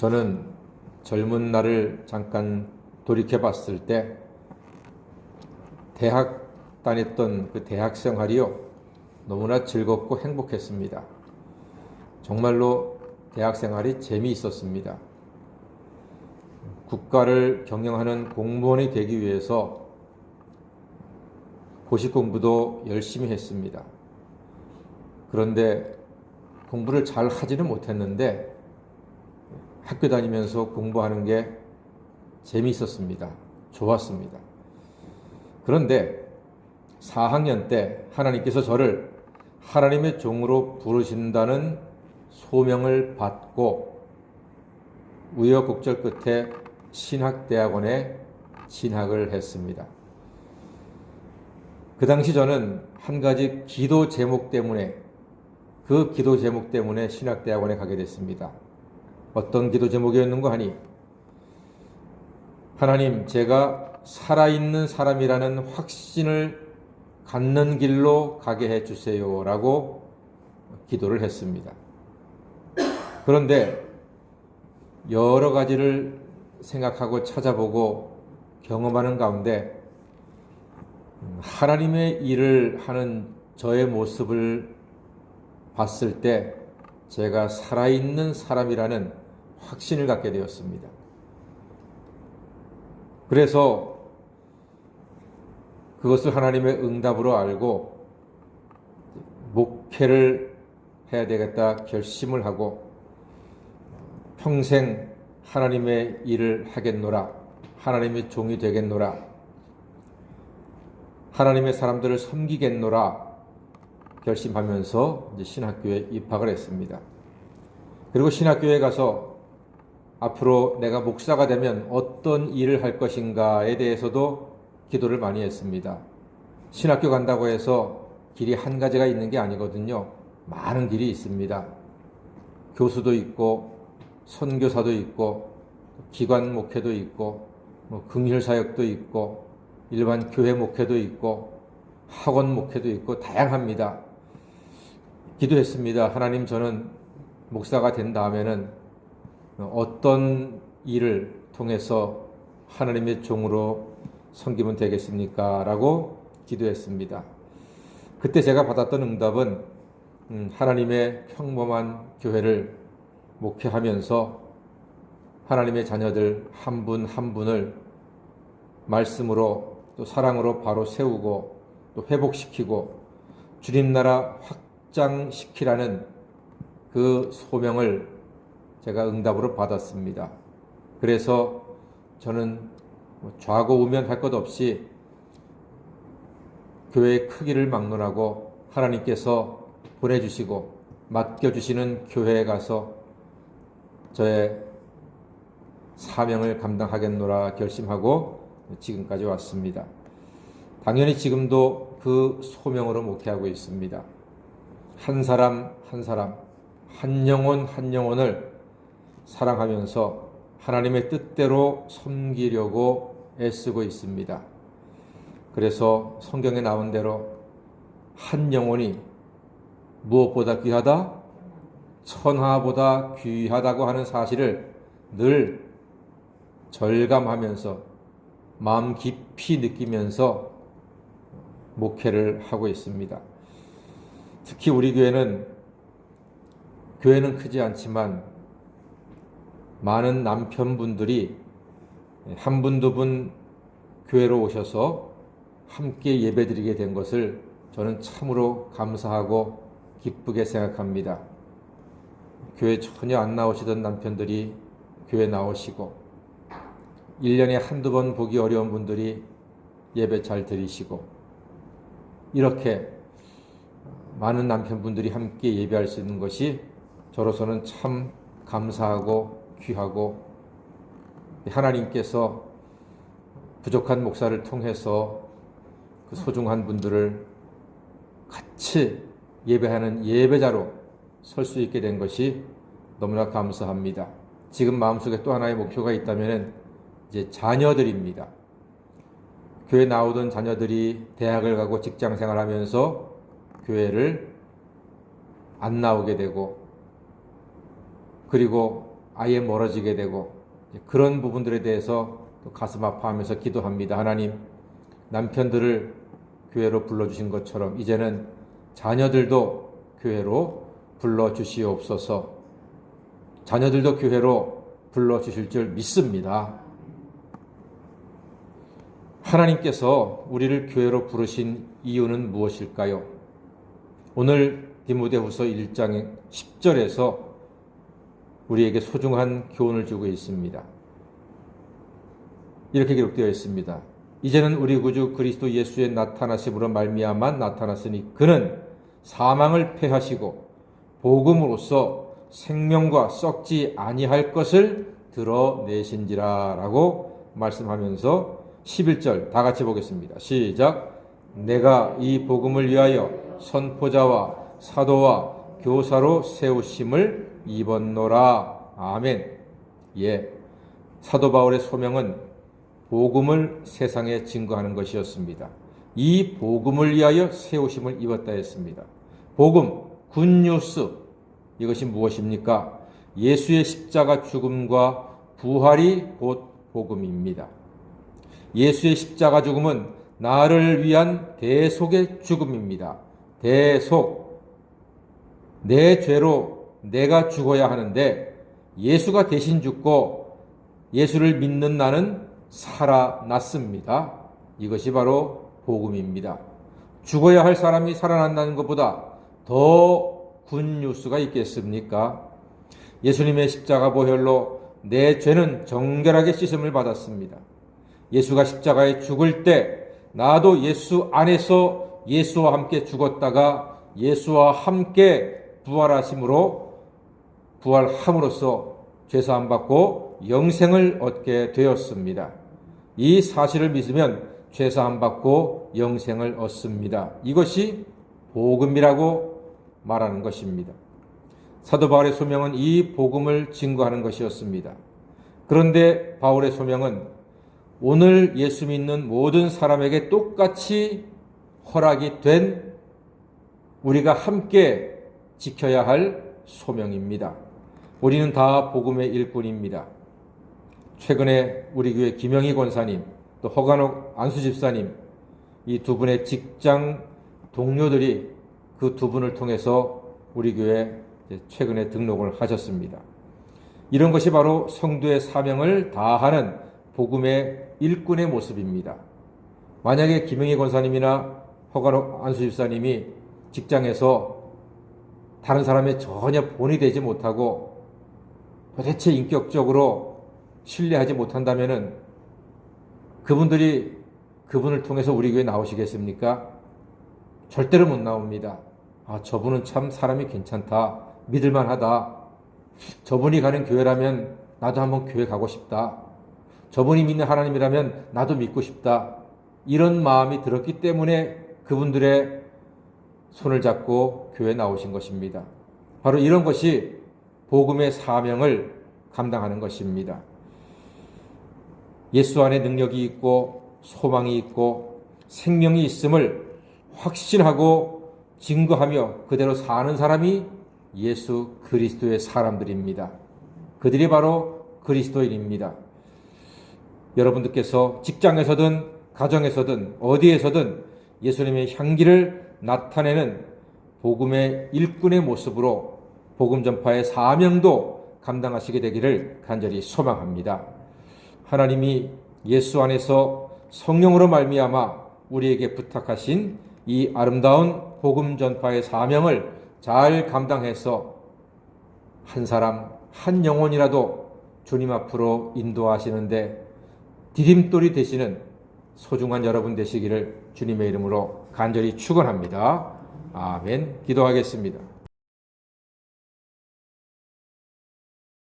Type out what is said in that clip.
저는 젊은 날을 잠깐 돌이켜 봤을 때 대학 다녔던 그 대학 생활이요, 너무나 즐겁고 행복했습니다. 정말로 대학 생활이 재미있었습니다. 국가를 경영하는 공무원이 되기 위해서 고시 공부도 열심히 했습니다. 그런데 공부를 잘 하지는 못했는데 학교 다니면서 공부하는 게 재미있었습니다. 좋았습니다. 그런데 4학년 때 하나님께서 저를 하나님의 종으로 부르신다는 소명을 받고 우여곡절 끝에 신학대학원에 진학을 했습니다. 그 당시 저는 한 가지 기도 제목 때문에 신학대학원에 가게 됐습니다. 어떤 기도 제목이었는가 하니, 하나님, 제가 살아있는 사람이라는 확신을 갖는 길로 가게 해주세요 라고 기도를 했습니다. 그런데 여러 가지를 생각하고 찾아보고 경험하는 가운데 하나님의 일을 하는 저의 모습을 봤을 때 제가 살아있는 사람이라는 확신을 갖게 되었습니다. 그래서 그것을 하나님의 응답으로 알고 목회를 해야 되겠다 결심을 하고 평생 하나님의 일을 하겠노라, 하나님의 종이 되겠노라, 하나님의 사람들을 섬기겠노라 결심하면서 이제 신학교에 입학을 했습니다. 그리고 신학교에 가서 앞으로 내가 목사가 되면 어떤 일을 할 것인가에 대해서도 기도를 많이 했습니다. 신학교 간다고 해서 길이 한 가지가 있는 게 아니거든요. 많은 길이 있습니다. 교수도 있고 선교사도 있고 기관 목회도 있고 긍휼 사역도 있고 일반 교회 목회도 있고 학원 목회도 있고 다양합니다. 기도했습니다. 하나님, 저는 목사가 된 다음에는 어떤 일을 통해서 하나님의 종으로 섬기면 되겠습니까? 라고 기도했습니다. 그때 제가 받았던 응답은 하나님의 평범한 교회를 목회하면서 하나님의 자녀들 한 분 한 분을 말씀으로 또 사랑으로 바로 세우고 또 회복시키고 주님 나라 확장시키라는 그 소명을 제가 응답으로 받았습니다. 그래서 저는 좌고우면할 것 없이 교회의 크기를 막론하고 하나님께서 보내주시고 맡겨주시는 교회에 가서 저의 사명을 감당하겠노라 결심하고 지금까지 왔습니다. 당연히 지금도 그 소명으로 목회하고 있습니다. 한 사람 한 사람, 한 영혼 한 영혼을 사랑하면서 하나님의 뜻대로 섬기려고 애쓰고 있습니다. 그래서 성경에 나온 대로 한 영혼이 무엇보다 귀하다? 천하보다 귀하다고 하는 사실을 늘 절감하면서 마음 깊이 느끼면서 목회를 하고 있습니다. 특히 우리 교회는 크지 않지만 많은 남편분들이 한 분, 두 분 교회로 오셔서 함께 예배드리게 된 것을 저는 참으로 감사하고 기쁘게 생각합니다. 교회 전혀 안 나오시던 남편들이 교회 나오시고 1년에 한두 번 보기 어려운 분들이 예배 잘 드리시고 이렇게 많은 남편분들이 함께 예배할 수 있는 것이 저로서는 참 감사하고 귀하고 하나님께서 부족한 목사를 통해서 그 소중한 분들을 같이 예배하는 예배자로 설 수 있게 된 것이 너무나 감사합니다. 지금 마음속에 또 하나의 목표가 있다면 이제 자녀들입니다. 교회 나오던 자녀들이 대학을 가고 직장 생활하면서 교회를 안 나오게 되고 그리고 아예 멀어지게 되고 그런 부분들에 대해서 또 가슴 아파하면서 기도합니다. 하나님, 남편들을 교회로 불러주신 것처럼 이제는 자녀들도 교회로 불러주시옵소서. 자녀들도 교회로 불러주실 줄 믿습니다. 하나님께서 우리를 교회로 부르신 이유는 무엇일까요? 오늘 디모데후서 1장 10절에서 우리에게 소중한 교훈을 주고 있습니다. 이렇게 기록되어 있습니다. 이제는 우리 구주 그리스도 예수의 나타나심으로 말미암아 나타났으니 그는 사망을 패하시고 복음으로써 생명과 썩지 아니할 것을 드러내신지라 라고 말씀하면서 11절 다 같이 보겠습니다. 시작. 내가 이 복음을 위하여 선포자와 사도와 교사로 세우심을 입었노라. 아멘. 예, 사도 바울의 소명은 복음을 세상에 증거하는 것이었습니다. 이 복음을 위하여 세우심을 입었다 했습니다. 복음, 굿뉴스, 이것이 무엇입니까? 예수의 십자가 죽음과 부활이 곧 복음입니다. 예수의 십자가 죽음은 나를 위한 대속의 죽음입니다. 대속, 내 죄로 내가 죽어야 하는데 예수가 대신 죽고 예수를 믿는 나는 살아났습니다. 이것이 바로 복음입니다. 죽어야 할 사람이 살아난다는 것보다 더 굿뉴스가 있겠습니까? 예수님의 십자가 보혈로 내 죄는 정결하게 씻음을 받았습니다. 예수가 십자가에 죽을 때 나도 예수 안에서 예수와 함께 죽었다가 예수와 함께 부활함으로써 죄사함 받고 영생을 얻게 되었습니다. 이 사실을 믿으면 죄사함 받고 영생을 얻습니다. 이것이 복음이라고 말하는 것입니다. 사도 바울의 소명은 이 복음을 증거하는 것이었습니다. 그런데 바울의 소명은 오늘 예수 믿는 모든 사람에게 똑같이 허락이 된 우리가 함께 지켜야 할 소명입니다. 우리는 다 복음의 일꾼입니다. 최근에 우리 교회 김영희 권사님, 또 허간옥 안수 집사님, 이 두 분의 직장 동료들이 그 두 분을 통해서 우리 교회에 최근에 등록을 하셨습니다. 이런 것이 바로 성도의 사명을 다하는 복음의 일꾼의 모습입니다. 만약에 김영희 권사님이나 허간옥 안수 집사님이 직장에서 다른 사람의 전혀 본이 되지 못하고 도대체 인격적으로 신뢰하지 못한다면은 그분들이 그분을 통해서 우리 교회에 나오시겠습니까? 절대로 못 나옵니다. 아, 저분은 참 사람이 괜찮다. 믿을만하다. 저분이 가는 교회라면 나도 한번 교회 가고 싶다. 저분이 믿는 하나님이라면 나도 믿고 싶다. 이런 마음이 들었기 때문에 그분들의 손을 잡고 교회에 나오신 것입니다. 바로 이런 것이 복음의 사명을 감당하는 것입니다. 예수 안에 능력이 있고 소망이 있고 생명이 있음을 확신하고 증거하며 그대로 사는 사람이 예수 그리스도의 사람들입니다. 그들이 바로 그리스도인입니다. 여러분들께서 직장에서든 가정에서든 어디에서든 예수님의 향기를 나타내는 복음의 일꾼의 모습으로 복음 전파의 사명도 감당하시게 되기를 간절히 소망합니다. 하나님이 예수 안에서 성령으로 말미암아 우리에게 부탁하신 이 아름다운 복음 전파의 사명을 잘 감당해서 한 사람, 한 영혼이라도 주님 앞으로 인도하시는데 디딤돌이 되시는 소중한 여러분 되시기를 주님의 이름으로 간절히 축원합니다. 아멘. 기도하겠습니다.